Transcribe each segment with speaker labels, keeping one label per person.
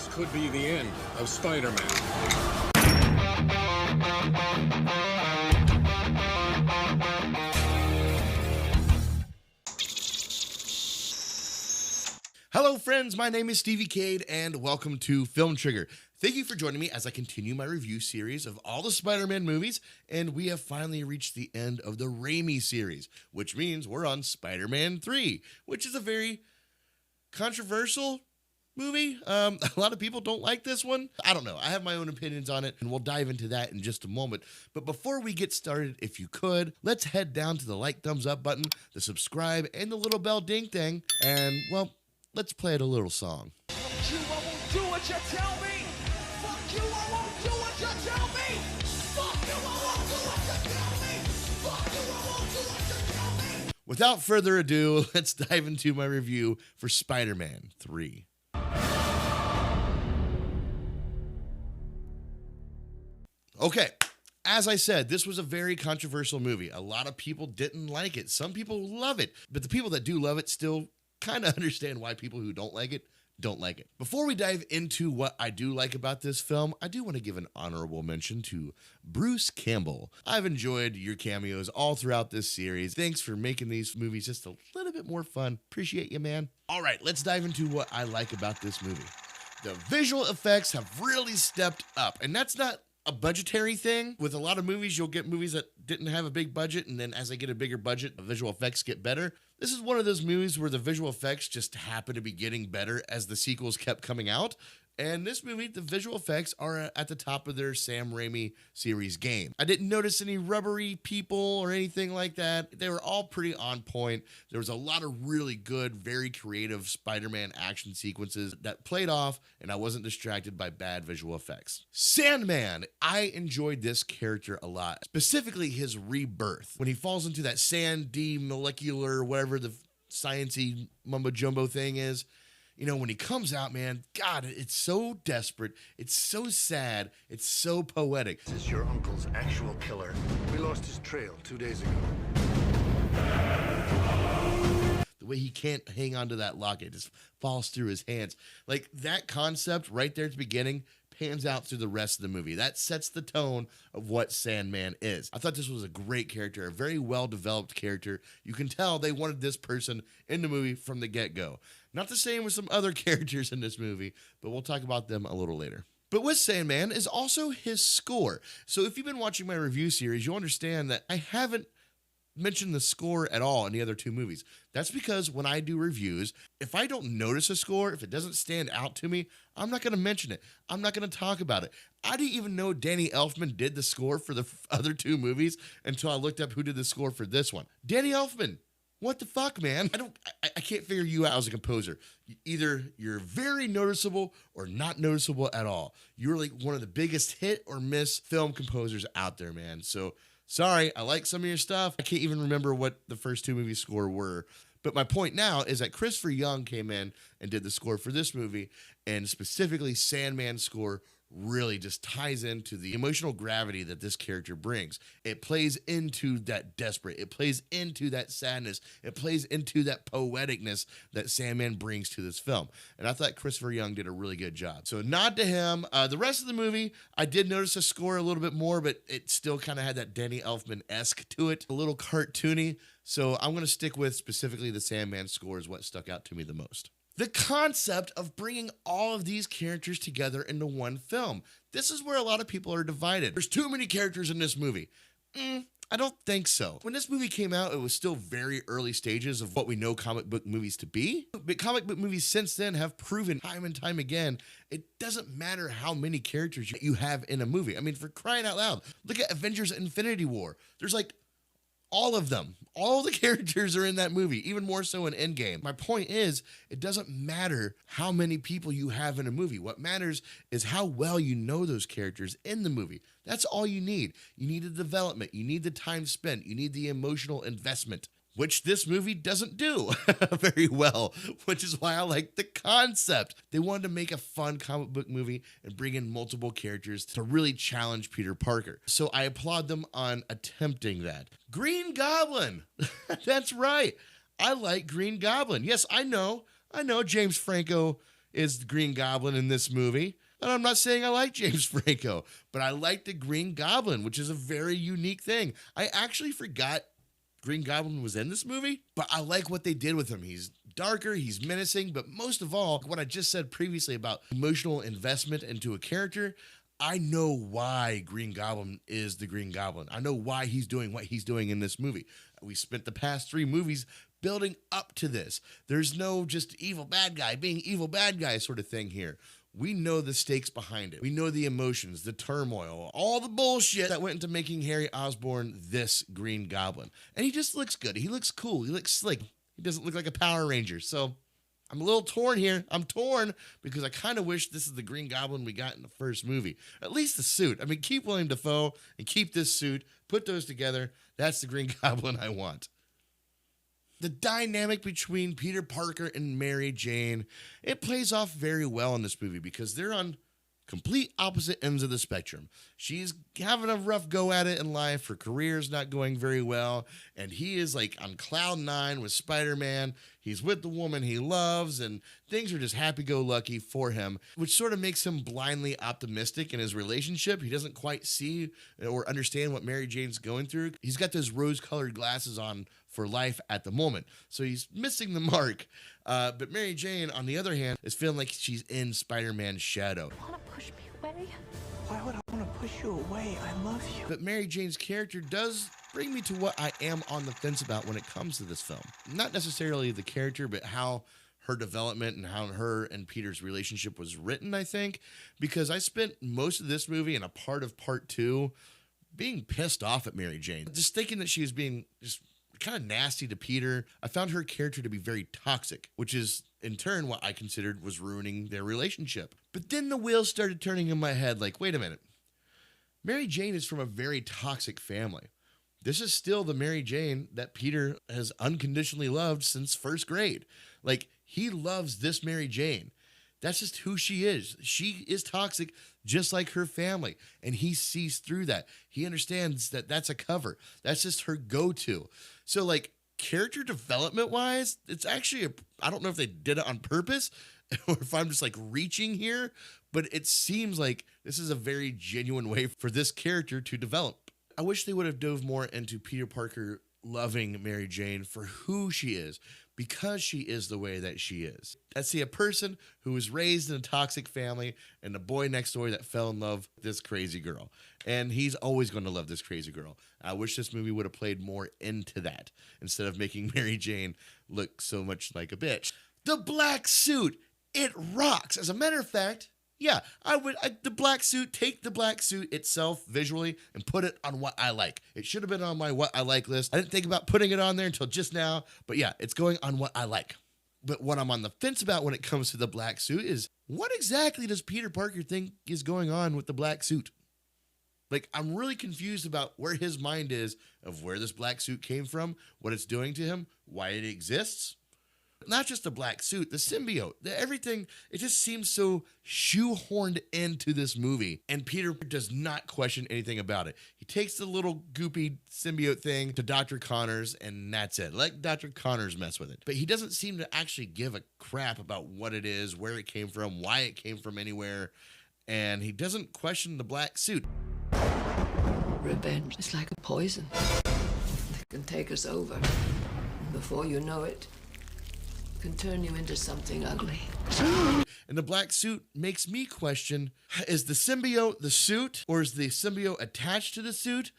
Speaker 1: This could be the end of Spider-Man.
Speaker 2: Hello friends, my name is Stevie Cade and welcome to Film Trigger. Thank you for joining me as I continue my review series of all the Spider-Man movies, and we have finally reached the end of the Raimi series, which means we're on Spider-Man 3, which is a very controversial movie. A lot of people don't like this one. I don't know. I have my own opinions on it, and we'll dive into that in just a moment. But before we get started, if you could, let's head down to the like, thumbs up button, the subscribe, and the little bell ding thing, and, well, let's play it a little song.
Speaker 3: Fuck you, I won't do what you tell me. Fuck you, I won't do what you tell me. Fuck you, I won't do what you tell me. Fuck you, I won't do what you tell me.
Speaker 2: Without further ado, let's dive into my review for Spider-Man 3. Okay, as I said, this was a very controversial movie. A lot of people didn't like it. Some people love it, but the people that do love it still kind of understand why people who don't like it. Before we dive into what I do like about this film, I do want to give an honorable mention to Bruce Campbell. I've enjoyed your cameos all throughout this series. Thanks for making these movies just a little bit more fun. Appreciate you, man. All right, let's dive into what I like about this movie. The visual effects have really stepped up, and that's not a budgetary thing. With a lot of movies, you'll get movies that didn't have a big budget, and then as they get a bigger budget, the visual effects get better. This is one of those movies where the visual effects just happen to be getting better as the sequels kept coming out. And this movie, the visual effects are at the top of their Sam Raimi series game. I didn't notice any rubbery people or anything like that. They were all pretty on point. There was a lot of really good, very creative Spider-Man action sequences that played off, and I wasn't distracted by bad visual effects. Sandman, I enjoyed this character a lot, specifically his rebirth. When he falls into that sandy molecular, whatever the sciencey mumbo-jumbo thing is, you know, when he comes out, man, God, it's so desperate. It's so sad. It's so poetic.
Speaker 4: This is your uncle's actual killer. We lost his trail 2 days ago.
Speaker 2: The way he can't hang on to that locket, just falls through his hands. Like, that concept right there at the beginning pans out through the rest of the movie. That sets the tone of what Sandman is. I thought this was a great character, a very well-developed character. You can tell they wanted this person in the movie from the get-go. Not the same with some other characters in this movie, but we'll talk about them a little later. But with Sandman is also his score. So if you've been watching my review series, you'll understand that I haven't mentioned the score at all in the other two movies. That's because when I do reviews, if I don't notice a score, if it doesn't stand out to me, I'm not going to mention it. I'm not going to talk about it. I didn't even know Danny Elfman did the score for the other two movies until I looked up who did the score for this one. Danny Elfman. What the fuck, man? I can't figure you out as a composer. Either you're very noticeable or not noticeable at all. You're like one of the biggest hit or miss film composers out there, man. So sorry, I like some of your stuff. I can't even remember what the first two movies score were. But my point now is that Christopher Young came in and did the score for this movie, and specifically Sandman's score really just ties into the emotional gravity that this character brings. It plays into that desperate. It plays into that sadness. It plays into that poeticness that Sandman brings to this film. And I thought Christopher Young did a really good job. So nod to him. The rest of the movie, I did notice a score a little bit more, but it still kind of had that Danny Elfman-esque to it, a little cartoony. So I'm going to stick with specifically the Sandman score is what stuck out to me the most. The concept of bringing all of these characters together into one film. This is where a lot of people are divided. There's too many characters in this movie. I don't think so. When this movie came out, it was still very early stages of what we know comic book movies to be. But comic book movies since then have proven time and time again, it doesn't matter how many characters you have in a movie. I mean, for crying out loud, look at Avengers Infinity War. There's like all of them. All the characters are in that movie, even more so in Endgame. My point is, it doesn't matter how many people you have in a movie. What matters is how well you know those characters in the movie. That's all you need. You need the development. You need the time spent. You need the emotional investment, which this movie doesn't do very well, which is why I like the concept. They wanted to make a fun comic book movie and bring in multiple characters to really challenge Peter Parker. So I applaud them on attempting that. Green Goblin. That's right. I like Green Goblin. Yes, I know James Franco, is the Green Goblin in this movie. And I'm not saying I like James Franco, but I like the Green Goblin, which is a very unique thing. I actually forgot Green Goblin was in this movie, but I like what they did with him. He's darker, he's menacing, but most of all, what I just said previously about emotional investment into a character, I know why Green Goblin is the Green Goblin. I know why he's doing what he's doing in this movie. We spent the past 3 movies building up to this. There's no just evil bad guy being evil bad guy sort of thing here. We know the stakes behind it. We know the emotions, the turmoil, all the bullshit that went into making Harry Osborn this Green Goblin. And he just looks good. He looks cool. He looks slick. He doesn't look like a Power Ranger. So I'm a little torn here. I'm torn because I kind of wish this is the Green Goblin we got in the first movie. At least the suit. I mean, keep William Dafoe and keep this suit. Put those together. That's the Green Goblin I want. The dynamic between Peter Parker and Mary Jane, it plays off very well in this movie because they're on complete opposite ends of the spectrum. She's having a rough go at it in life. Her career's not going very well. And he is like on cloud 9 with Spider-Man. He's with the woman he loves and things are just happy-go-lucky for him, which sort of makes him blindly optimistic in his relationship. He doesn't quite see or understand what Mary Jane's going through. He's got those rose-colored glasses on for life at the moment. So he's missing the mark. But Mary Jane, on the other hand, is feeling like she's in Spider-Man's shadow.
Speaker 5: Want to push me away?
Speaker 6: Why would I want to push you away? I love you.
Speaker 2: But Mary Jane's character does bring me to what I am on the fence about when it comes to this film. Not necessarily the character, but how her development and how her and Peter's relationship was written, I think. Because I spent most of this movie and a part of part 2 being pissed off at Mary Jane. Just thinking that she was being just kind of nasty to Peter. I found her character to be very toxic, which is in turn what I considered was ruining their relationship. But then the wheels started turning in my head like, wait a minute. Mary Jane is from a very toxic family. This is still the Mary Jane that Peter has unconditionally loved since first grade. Like, he loves this Mary Jane. That's just who she is. She is toxic just like her family. And he sees through that. He understands that that's a cover. That's just her go-to. So, like, character development wise, it's actually I don't know if they did it on purpose or if I'm just like reaching here, but it seems like this is a very genuine way for this character to develop. I wish they would have dove more into Peter Parker loving Mary Jane for who she is, because she is the way that she is. I see a person who was raised in a toxic family and a boy next door that fell in love with this crazy girl. And he's always going to love this crazy girl. I wish this movie would have played more into that instead of making Mary Jane look so much like a bitch. The black suit, it rocks. As a matter of fact, yeah, the black suit, take the black suit itself visually and put it on what I like. It should have been on my what I like list. I didn't think about putting it on there until just now, but yeah, it's going on what I like. But what I'm on the fence about when it comes to the black suit is what exactly does Peter Parker think is going on with the black suit? Like, I'm really confused about where his mind is of where this black suit came from, what it's doing to him, why it exists. Not just the black suit, the symbiote, everything, it just seems so shoehorned into this movie. And Peter does not question anything about it. He takes the little goopy symbiote thing to Dr. Connors, and that's it. Let Dr. Connors mess with it. But he doesn't seem to actually give a crap about what it is, where it came from, why it came from anywhere. And he doesn't question the black suit.
Speaker 7: Revenge is like a poison that can take us over. And before you know it, can turn you into something ugly.
Speaker 2: And the black suit makes me question, is the symbiote the suit, or is the symbiote attached to the suit?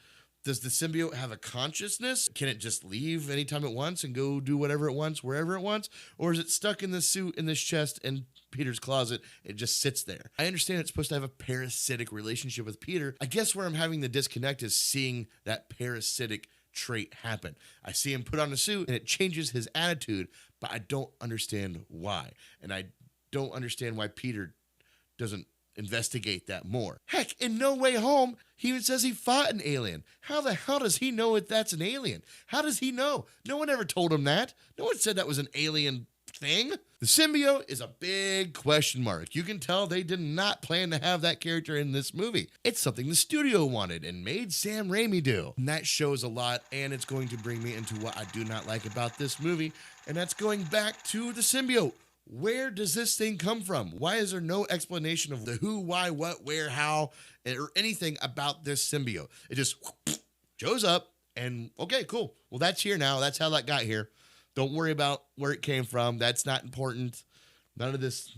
Speaker 2: Does the symbiote have a consciousness? Can it just leave anytime it wants and go do whatever it wants, wherever it wants? Or is it stuck in the suit, in this chest, in Peter's closet? It just sits there. I understand it's supposed to have a parasitic relationship with Peter. I guess where I'm having the disconnect is seeing that parasitic trait happen. I see him put on a suit and it changes his attitude, but I don't understand why. And I don't understand why Peter doesn't investigate that more. Heck, in No Way Home, he even says he fought an alien. How the hell does he know if that's an alien? How does he know? No one ever told him that. No one said that was an alien thing. The symbiote is a big question mark. You can tell they did not plan to have that character in this movie. It's something the studio wanted and made Sam Raimi do. And that shows a lot, and it's going to bring me into what I do not like about this movie, and that's going back to the symbiote. Where does this thing come from? Why is there no explanation of the who, why, what, where, how, or anything about this symbiote? It just shows up and okay, cool. Well, that's here now. That's how that got here. Don't worry about where it came from. That's not important. None of this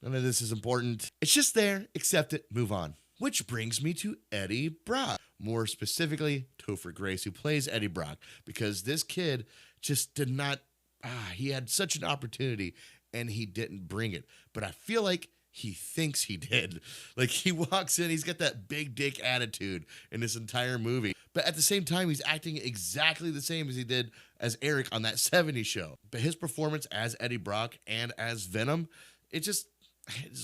Speaker 2: is important. It's just there. Accept it. Move on. Which brings me to Eddie Brock. More specifically, Topher Grace, who plays Eddie Brock, because this kid just did not. He had such an opportunity and he didn't bring it. But I feel like he thinks he did. Like he walks in, he's got that big dick attitude in this entire movie. But at the same time, he's acting exactly the same as he did as Eric on that 70s show. But his performance as Eddie Brock and as Venom, it's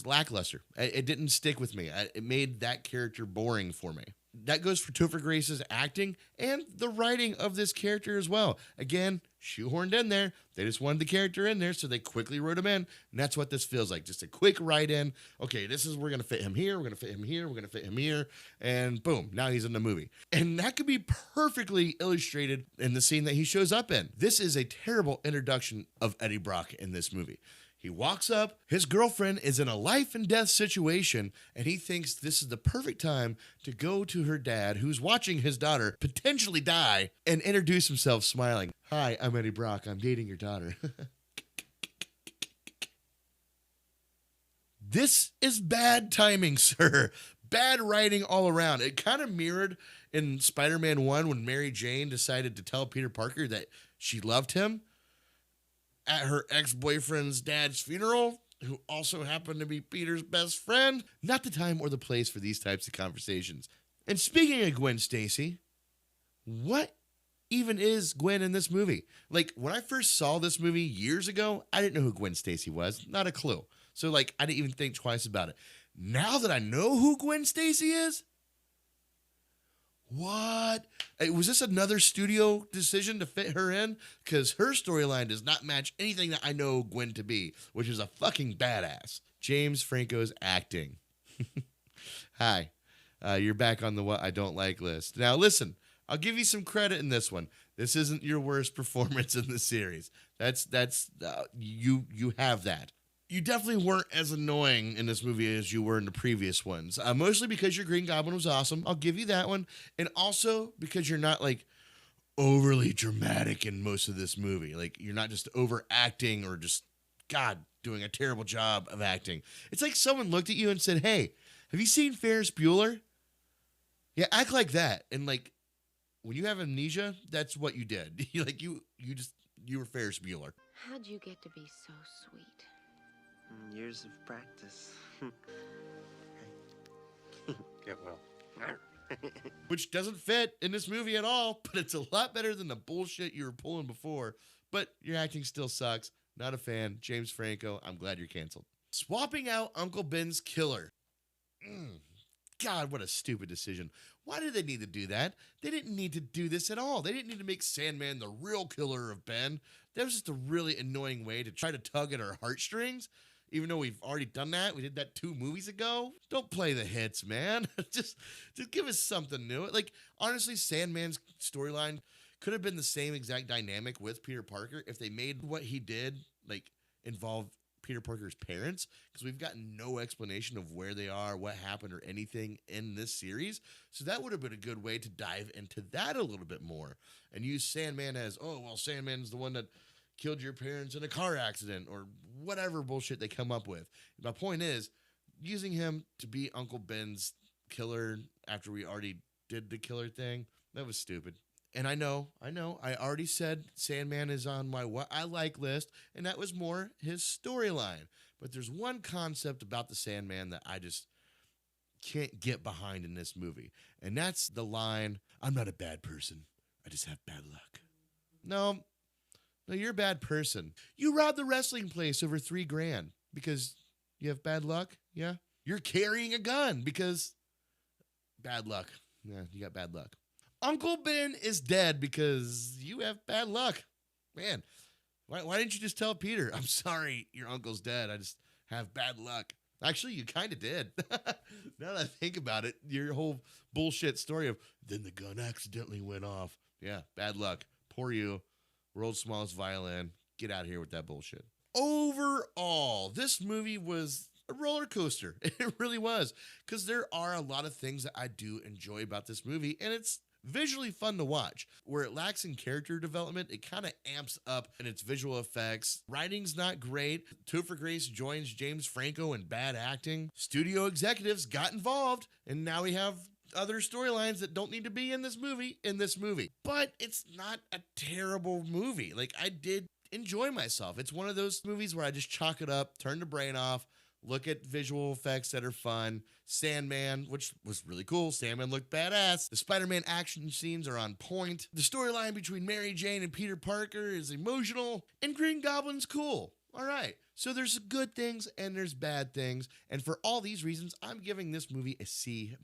Speaker 2: lackluster. It didn't stick with me. It made that character boring for me. That goes for Topher Grace's acting and the writing of this character as well. Again, shoehorned in there. They just wanted the character in there, so they quickly wrote him in. And that's what this feels like. Just a quick write in. Okay, we're going to fit him here. We're going to fit him here. We're going to fit him here. And boom, now he's in the movie. And that could be perfectly illustrated in the scene that he shows up in. This is a terrible introduction of Eddie Brock in this movie. He walks up, his girlfriend is in a life and death situation, and he thinks this is the perfect time to go to her dad, who's watching his daughter potentially die, and introduce himself smiling. Hi, I'm Eddie Brock. I'm dating your daughter. This is bad timing, sir. Bad writing all around. It kind of mirrored in Spider-Man 1 when Mary Jane decided to tell Peter Parker that she loved him at her ex-boyfriend's dad's funeral, who also happened to be Peter's best friend. Not the time or the place for these types of conversations. And speaking of Gwen Stacy, what even is Gwen in this movie? Like, when I first saw this movie years ago, I didn't know who Gwen Stacy was. Not a clue. So, I didn't even think twice about it. Now that I know who Gwen Stacy is, what? Was this another studio decision to fit her in? Because her storyline does not match anything that I know Gwen to be, which is a fucking badass. James Franco's acting. Hi, you're back on the what I don't like list. Now listen, I'll give you some credit in this one. This isn't your worst performance in the series. You have that. You definitely weren't as annoying in this movie as you were in the previous ones. Mostly because your Green Goblin was awesome. I'll give you that one. And also because you're not overly dramatic in most of this movie. You're not just overacting or just, God, doing a terrible job of acting. It's like someone looked at you and said, hey, have you seen Ferris Bueller? Yeah, act like that. And when you have amnesia, that's what you did. You were Ferris Bueller.
Speaker 5: How'd you get to be so sweet?
Speaker 6: Years of practice.
Speaker 4: Get well.
Speaker 2: Which doesn't fit in this movie at all, but it's a lot better than the bullshit you were pulling before. But your acting still sucks. Not a fan. James Franco, I'm glad you're canceled. Swapping out Uncle Ben's killer. God, what a stupid decision. Why did they need to do that? They didn't need to do this at all. They didn't need to make Sandman the real killer of Ben. That was just a really annoying way to try to tug at our heartstrings. Even though we've already done that. We did that 2 movies ago. Don't play the hits, man. just give us something new. Honestly, Sandman's storyline could have been the same exact dynamic with Peter Parker if they made what he did, involve Peter Parker's parents, because we've gotten no explanation of where they are, what happened, or anything in this series. So that would have been a good way to dive into that a little bit more and use Sandman as, Sandman's the one that killed your parents in a car accident or whatever bullshit they come up with. My point is, using him to be Uncle Ben's killer after we already did the killer thing, that was stupid. And I know, I already said Sandman is on my what I like list, and that was more his storyline. But there's one concept about the Sandman that I just can't get behind in this movie. And that's the line, I'm not a bad person. I just have bad luck. No, you're a bad person. You robbed the wrestling place over $3,000 because you have bad luck. Yeah. You're carrying a gun because bad luck. Yeah, you got bad luck. Uncle Ben is dead because you have bad luck. Man, why didn't you just tell Peter, I'm sorry, your uncle's dead. I just have bad luck. Actually, you kind of did. Now that I think about it, your whole bullshit story of then the gun accidentally went off. Yeah, bad luck. Poor you. World's smallest violin. Get out of here with that bullshit. overall, this movie was a roller coaster. It really was, because there are a lot of things that I do enjoy about this movie, and it's visually fun to watch. Where it lacks in character development, it kind of amps up in its visual effects. Writing's not great. Topher Grace joins James Franco in bad acting. Studio executives got involved, and now we have other storylines that don't need to be in this movie. But it's not a terrible movie. Like, I did enjoy myself. It's one of those movies where I just chalk it up, turn the brain off, look at visual effects that are fun. Sandman, which was really cool. Sandman looked badass. The Spider-Man action scenes are on point. The storyline between Mary Jane and Peter Parker is emotional. And Green Goblin's cool. All right. So there's good things and there's bad things. And for all these reasons, I'm giving this movie a C-.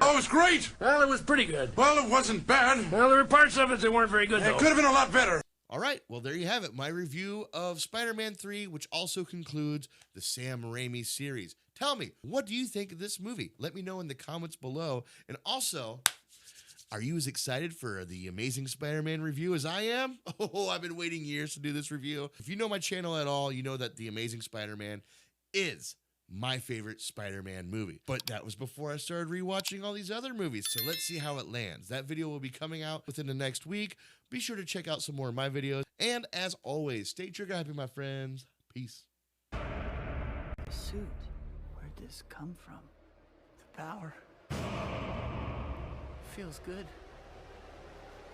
Speaker 1: Oh, it was great!
Speaker 8: Well, it was pretty good.
Speaker 1: Well, it wasn't bad.
Speaker 8: Well, there were parts of it that weren't very good, though.
Speaker 1: It could have been a lot better.
Speaker 2: All right, well, there you have it. My review of Spider-Man 3, which also concludes the Sam Raimi series. Tell me, what do you think of this movie? Let me know in the comments below. And also, are you as excited for the Amazing Spider-Man review as I am? Oh, I've been waiting years to do this review. If you know my channel at all, you know that the Amazing Spider-Man is my favorite Spider-Man movie. But that was before I started rewatching all these other movies. So let's see how it lands. That video will be coming out within the next week. Be sure to check out some more of my videos. And as always, stay trigger happy, my friends. Peace.
Speaker 9: The suit. Where'd this come from? The power. Feels good.